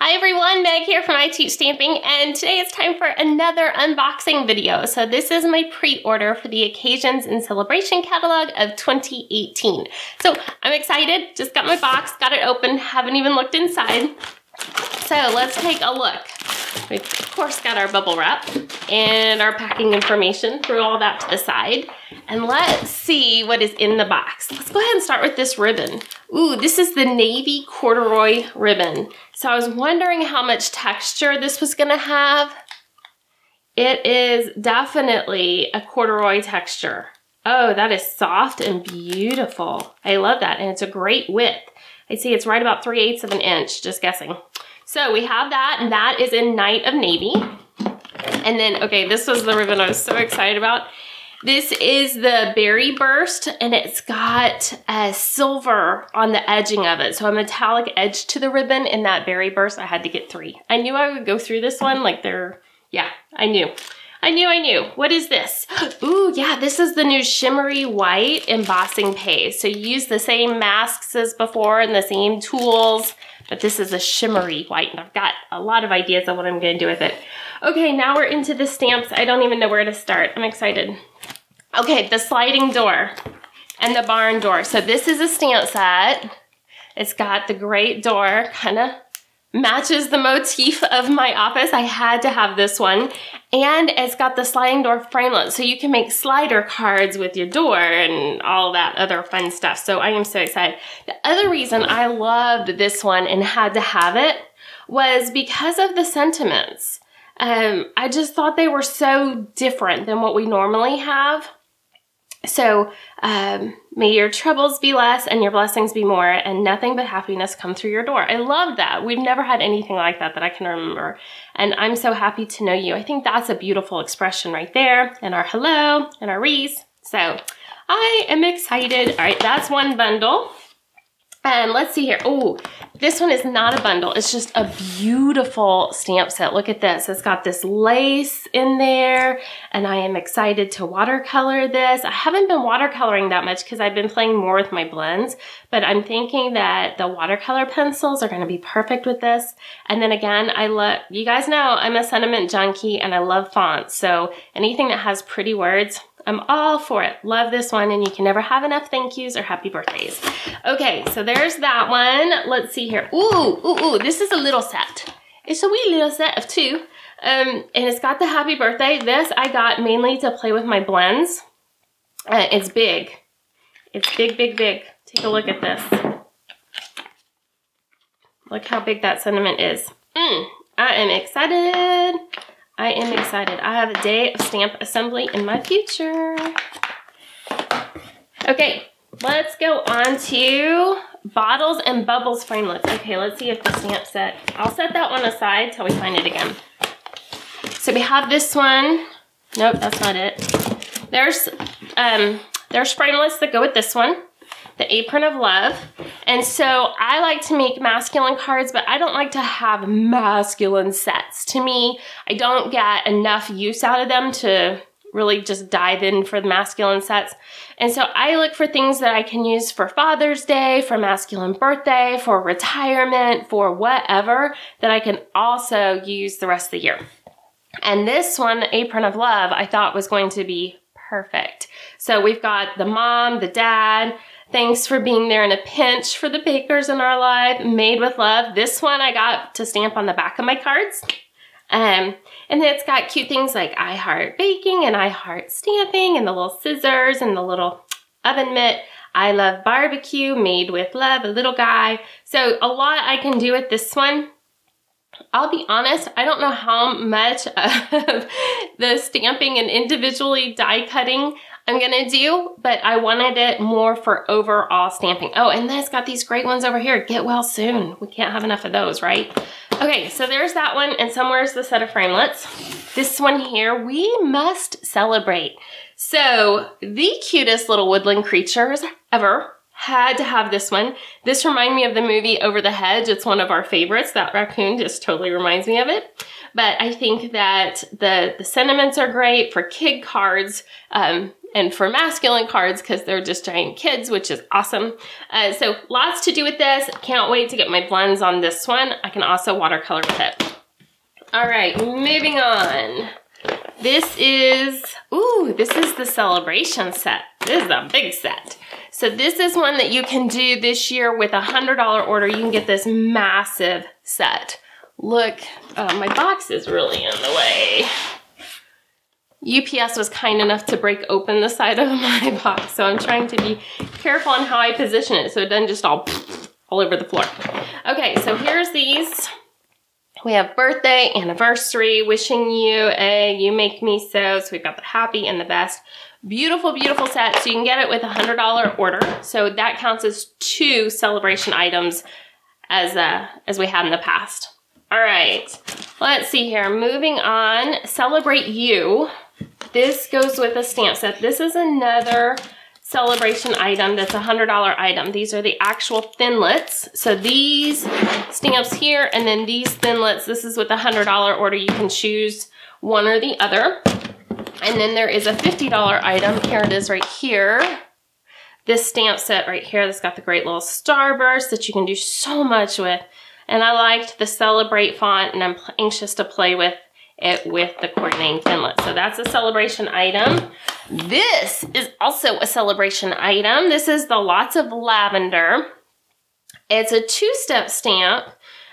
Hi everyone, Meg here from I Teach Stamping, and today it's time for another unboxing video. So this is my pre-order for the Occasions and Celebration catalog of 2018. So I'm excited, just got my box, got it open, haven't even looked inside. So let's take a look. We've of course got our bubble wrap and our packing information, throw all that to the side. And let's see what is in the box. Let's go ahead and start with this ribbon. Ooh, this is the navy corduroy ribbon. So I was wondering how much texture this was gonna have. It is definitely a corduroy texture. Oh, that is soft and beautiful. I love that, and it's a great width. I see it's right about 3/8 of an inch, just guessing. So we have that, and that is in Night of Navy. And then, okay, this was the ribbon I was so excited about. This is the Berry Burst, and it's got a silver on the edging of it. So a metallic edge to the ribbon in that Berry Burst. I had to get 3. I knew I would go through this one, like yeah, I knew. What is this? Ooh, yeah, this is the new shimmery white embossing paste. So you use the same masks as before and the same tools, but this is a shimmery white, and I've got a lot of ideas of what I'm gonna do with it. Okay, now we're into the stamps. I don't even know where to start. I'm excited. Okay, the sliding door and the barn door. So this is a stamp set. It's got the great door, kind of matches the motif of my office. I had to have this one. And it's got the sliding door framelit, so you can make slider cards with your door and all that other fun stuff. So I am so excited. The other reason I loved this one and had to have it was because of the sentiments. I just thought they were so different than what we normally have. So, may your troubles be less and your blessings be more, and nothing but happiness come through your door. I love that. We've never had anything like that that I can remember. And I'm so happy to know you. I think that's a beautiful expression right there. And our hello and our wreath. So, I am excited. All right, that's one bundle. And let's see here. Oh, this one is not a bundle. It's just a beautiful stamp set. Look at this. It's got this lace in there, and I am excited to watercolor this. I haven't been watercoloring that much because I've been playing more with my blends, but I'm thinking that the watercolor pencils are going to be perfect with this. And then again, you guys know I'm a sentiment junkie and I love fonts. So anything that has pretty words, I'm all for it. Love this one, and you can never have enough thank yous or happy birthdays. Okay, so there's that one. Let's see here. Ooh, this is a little set. It's a wee little set of 2. And it's got the happy birthday. This I got mainly to play with my blends. It's big. It's big, big, big. Take a look at this. Look how big that sentiment is. I am excited. I am excited. I have a day of stamp assembly in my future. Okay, let's go on to bottles and bubbles framelits. Okay, let's see if the stamp set, I'll set that one aside till we find it again. So we have this one. Nope, that's not it. There's framelits that go with this one. The Apron of Love. And so I like to make masculine cards, but I don't like to have masculine sets. To me, I don't get enough use out of them to really just dive in for the masculine sets. And so I look for things that I can use for Father's Day, for masculine birthday, for retirement, for whatever, that I can also use the rest of the year. And this one, the Apron of Love, I thought was going to be perfect. So we've got the mom, the dad, thanks for being there in a pinch for the bakers in our life, made with love. This one I got to stamp on the back of my cards. And then it's got cute things like I heart baking and I heart stamping and the little scissors and the little oven mitt. I love barbecue, made with love, a little guy. So a lot I can do with this one. I'll be honest, I don't know how much of the stamping and individually die cutting I'm gonna do, but I wanted it more for overall stamping. Oh, and then it's got these great ones over here. Get well soon. We can't have enough of those, right? Okay, so there's that one, and somewhere's the set of framelits. This one here, we must celebrate. So the cutest little woodland creatures ever. Had to have this one. This reminds me of the movie Over the Hedge. It's one of our favorites. That raccoon just totally reminds me of it. But I think that the sentiments are great for kid cards. and for masculine cards because they're just giant kids, which is awesome. So lots to do with this. Can't wait to get my blends on this one. I can also watercolor with it. All right, moving on. This is the Sale-a-Bration set. This is a big set. So this is one that you can do this year with a $100 order. You can get this massive set. Look, my box is really in the way. UPS was kind enough to break open the side of my box, so I'm trying to be careful on how I position it so it doesn't just all over the floor. Okay, so here's these. We have birthday, anniversary, wishing you a, you make me so. So we've got the happy and the best. Beautiful, beautiful set. So you can get it with a $100 order. So that counts as 2 Sale-a-Bration items as we had in the past. All right, let's see here. Moving on, Celebrate You. This goes with a stamp set. This is another Sale-a-Bration item that's a $100 item. These are the actual Thinlits. So these stamps here and then these Thinlits, this is with a $100 order. You can choose one or the other. And then there is a $50 item. Here it is right here. This stamp set right here that's got the great little starburst that you can do so much with. And I liked the Celebrate font and I'm anxious to play with it with the coordinating Thinlit. So that's a Sale-a-Bration item. This is also a Sale-a-Bration item. This is the Lots of Lavender. It's a 2-step stamp,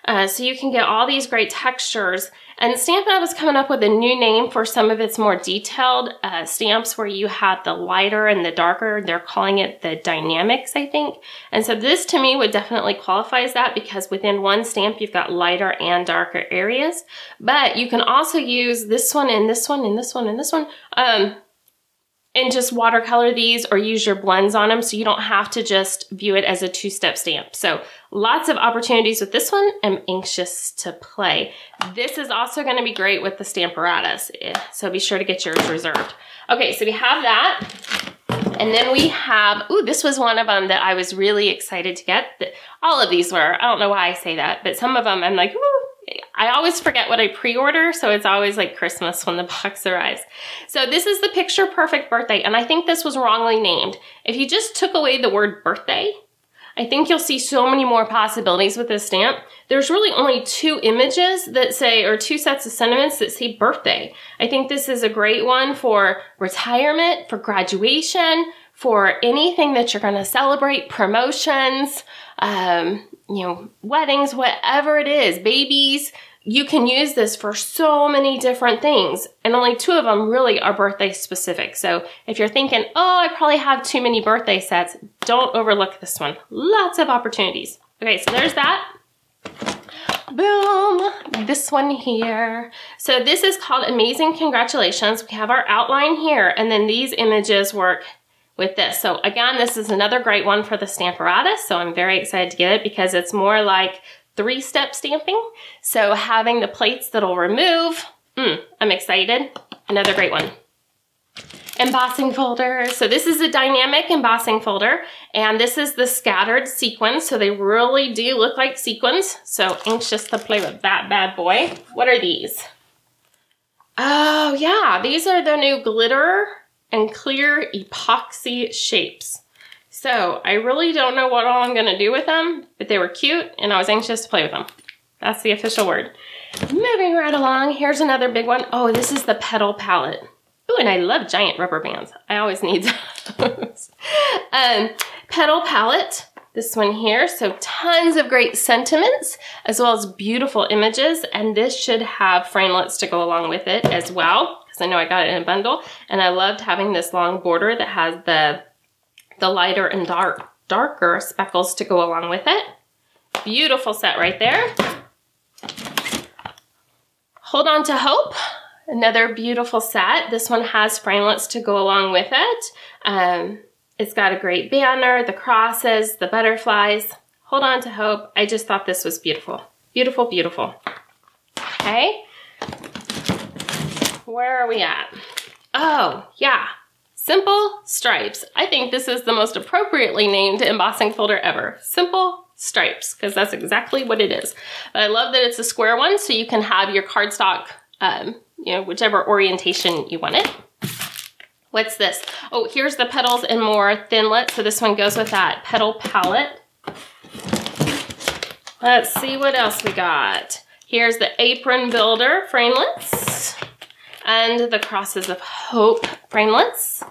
so you can get all these great textures. And Stampin' was coming up with a new name for some of its more detailed stamps where you have the lighter and the darker. They're calling it the dynamics, I think. And so this to me would definitely qualify as that because within one stamp you've got lighter and darker areas. But you can also use this one and this one and this one and this one and just watercolor these or use your blends on them so you don't have to just view it as a 2-step stamp. So lots of opportunities with this one. I'm anxious to play. This is also going to be great with the Stamparatus, so be sure to get yours reserved. Okay, so we have that. And then we have, this was one of them that I was really excited to get. All of these were, I don't know why I say that, but some of them I'm like, I always forget what I pre-order, so it's always like Christmas when the box arrives. So this is the Picture Perfect Birthday, and I think this was wrongly named. If you just took away the word birthday, I think you'll see so many more possibilities with this stamp. There's really only 2 images that say, or 2 sets of sentiments that say birthday. I think this is a great one for retirement, for graduation, for anything that you're gonna celebrate, promotions, you know, weddings, whatever it is, babies. You can use this for so many different things, and only 2 of them really are birthday specific. So if you're thinking, oh, I probably have too many birthday sets, don't overlook this one. Lots of opportunities. Okay, so there's that. Boom, this one here. So this is called Amazing Congratulations. We have our outline here, and then these images work with this. So again, this is another great one for the Stamparatus, so I'm very excited to get it because it's more like 3-step stamping. So having the plates that'll remove, I'm excited. Another great one. Embossing folder. So this is a dynamic embossing folder, and this is the scattered sequins. So they really do look like sequins. So anxious to play with that bad boy. What are these? Oh yeah, these are the new glitter and clear epoxy shapes. So I really don't know what all I'm gonna do with them, but they were cute and I was anxious to play with them. That's the official word. Moving right along, here's another big one. Oh, this is the Petal Palette. Ooh, and I love giant rubber bands. I always need those. Petal Palette, this one here. So tons of great sentiments as well as beautiful images. And this should have framelits to go along with it as well. I know I got it in a bundle, and I loved having this long border that has the lighter and darker speckles to go along with it. Beautiful set right there. Hold On to Hope, another beautiful set. This one has framelits to go along with it. It's got a great banner, the crosses, the butterflies. Hold On to Hope. I just thought this was beautiful. Beautiful, beautiful. Okay. Where are we at? Oh, yeah. Simple Stripes. I think this is the most appropriately named embossing folder ever. Simple Stripes, because that's exactly what it is. But I love that it's a square one, so you can have your cardstock, you know, whichever orientation you want it. What's this? Oh, here's the petals in more thinlet. So this one goes with that petal palette. Let's see what else we got. Here's the apron builder framelits and the crosses of hope framelits.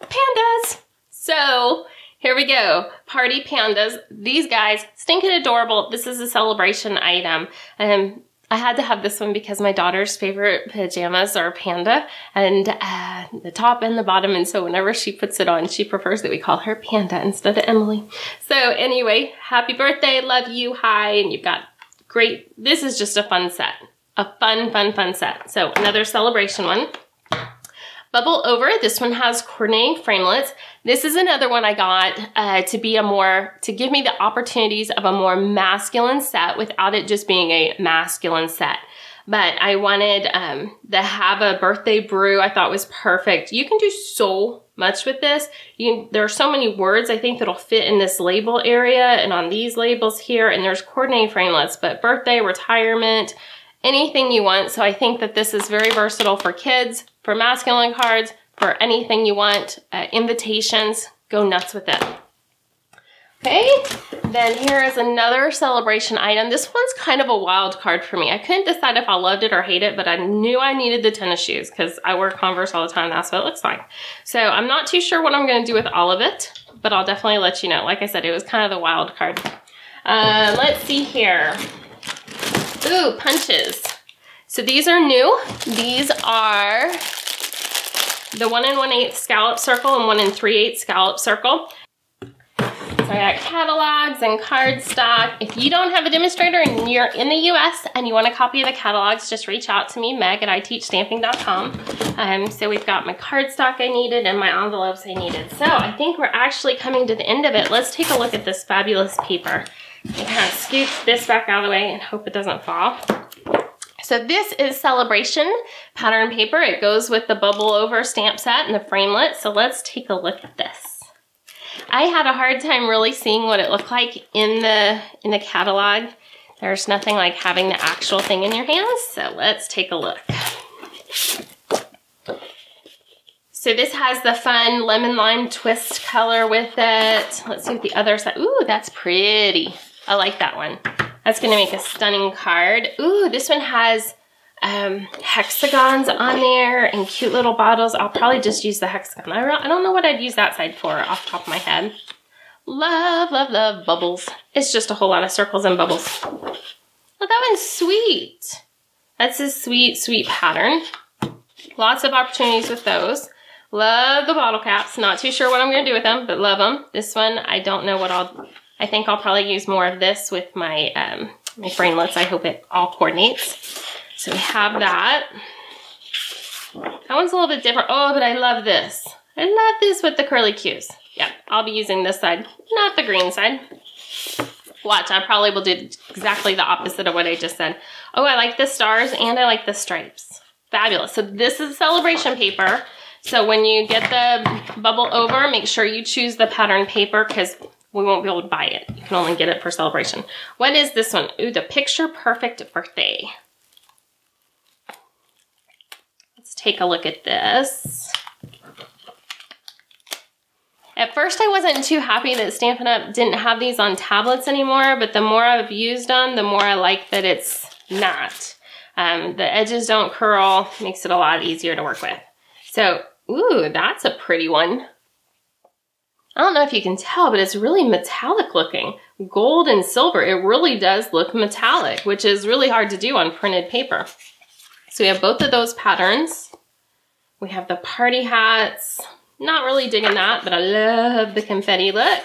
Pandas. So here we go. Party pandas. These guys, stinking adorable. This is a celebration item. I had to have this one because my daughter's favorite pajamas are panda, and the top and the bottom, and so whenever she puts it on, she prefers that we call her Panda instead of Emily. So anyway, happy birthday, love you, hi, and you've got great, this is just a fun set. A fun set. So another celebration one. Bubble over, this one has coordinating framelits. This is another one I got to give me the opportunities of a more masculine set without it just being a masculine set. But I wanted the Have a Birthday Brew, I thought was perfect. You can do so much with this. There are so many words I think that'll fit in this label area and on these labels here, and there's coordinating framelits, but birthday, retirement, anything you want. So I think that this is very versatile for kids, for masculine cards, for anything you want, invitations, go nuts with it. Okay, then here is another celebration item. This one's kind of a wild card for me. I couldn't decide if I loved it or hate it, but I knew I needed the tennis shoes because I wear Converse all the time. That's what it looks like. So I'm not too sure what I'm gonna do with all of it, but I'll definitely let you know. Like I said, it was kind of the wild card. Let's see here. Ooh, punches. So these are new. These are the 1 1/8 scallop circle and 1 3/8 scallop circle. So I got catalogs and cardstock. If you don't have a demonstrator and you're in the US and you want a copy of the catalogs, just reach out to me, Meg at iteachstamping.com. So we've got my cardstock I needed and my envelopes I needed. So I think we're actually coming to the end of it. Let's take a look at this fabulous paper. I kind of scoot this back out of the way and hope it doesn't fall. So this is Celebration pattern paper. It goes with the bubble over stamp set and the framelit. So let's take a look at this. I had a hard time really seeing what it looked like in the catalog. There's nothing like having the actual thing in your hands. So let's take a look. So this has the fun lemon lime twist color with it. Let's see what the other side. Ooh, that's pretty. I like that one. That's gonna make a stunning card. Ooh, this one has hexagons on there and cute little bottles. I'll probably just use the hexagon. I don't know what I'd use that side for off the top of my head. Love, love, love bubbles. It's just a whole lot of circles and bubbles. Oh, that one's sweet. That's a sweet, sweet pattern. Lots of opportunities with those. Love the bottle caps. Not too sure what I'm gonna do with them, but love them. This one, I don't know what I think I'll probably use more of this with my, my framelits. I hope it all coordinates. So we have that. That one's a little bit different. Oh, but I love this. I love this with the curly cues. Yeah, I'll be using this side, not the green side. Watch, I probably will do exactly the opposite of what I just said. Oh, I like the stars and I like the stripes. Fabulous. So this is celebration paper. So when you get the bubble over, make sure you choose the pattern paper because we won't be able to buy it. You can only get it for celebration. What is this one? Ooh, the Picture Perfect Birthday. Let's take a look at this. At first I wasn't too happy that Stampin' Up! Didn't have these on tablets anymore, but the more I've used them, the more I like that it's not. The edges don't curl, makes it a lot easier to work with. So, ooh, that's a pretty one. I don't know if you can tell, but it's really metallic looking. Gold and silver, it really does look metallic, which is really hard to do on printed paper. So we have both of those patterns. We have the party hats. Not really digging that, but I love the confetti look.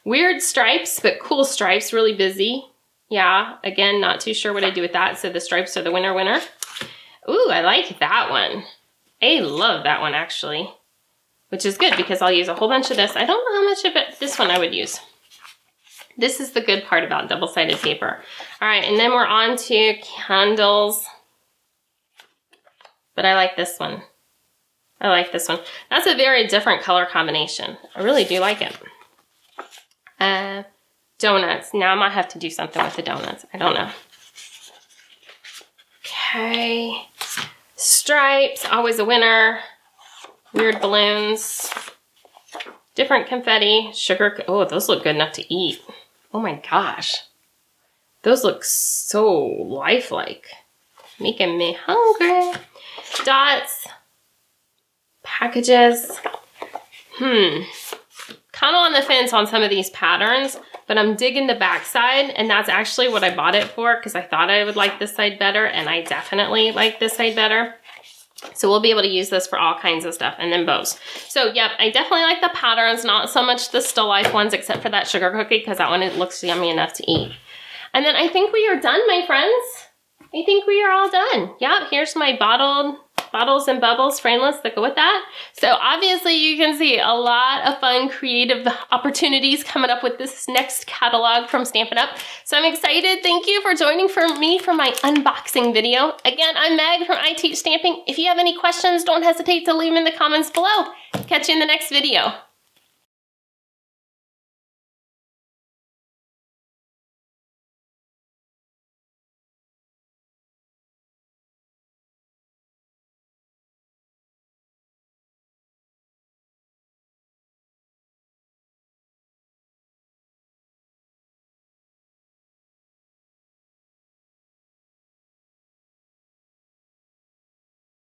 Weird stripes, but cool stripes, really busy. Yeah, again, not too sure what I do with that, so the stripes are the winner. Ooh, I like that one. I love that one, actually. Which is good because I'll use a whole bunch of this. I don't know how much of it, this one I would use. This is the good part about double-sided paper. All right, and then we're on to candles. But I like this one. I like this one. That's a very different color combination. I really do like it. Donuts. Now I might have to do something with the donuts. I don't know. Okay. Stripes, always a winner. Weird balloons. Different confetti. Sugar. Oh, those look good enough to eat. Oh my gosh. Those look so lifelike. Making me hungry. Dots. Packages. Kind of on the fence on some of these patterns, but I'm digging the back side, and that's actually what I bought it for because I thought I would like this side better, and I definitely like this side better. So we'll be able to use this for all kinds of stuff, and then bows. So yep, I definitely like the patterns, not so much the still life ones, except for that sugar cookie, because that one, it looks yummy enough to eat. And then I think we are done, my friends. I think we are all done. Yep, here's my bottles and bubbles framelits that go with that. So obviously you can see a lot of fun creative opportunities coming up with this next catalog from Stampin' Up. So I'm excited. Thank you for joining me for my unboxing video. Again, I'm Meg from I Teach Stamping. If you have any questions, don't hesitate to leave them in the comments below. Catch you in the next video.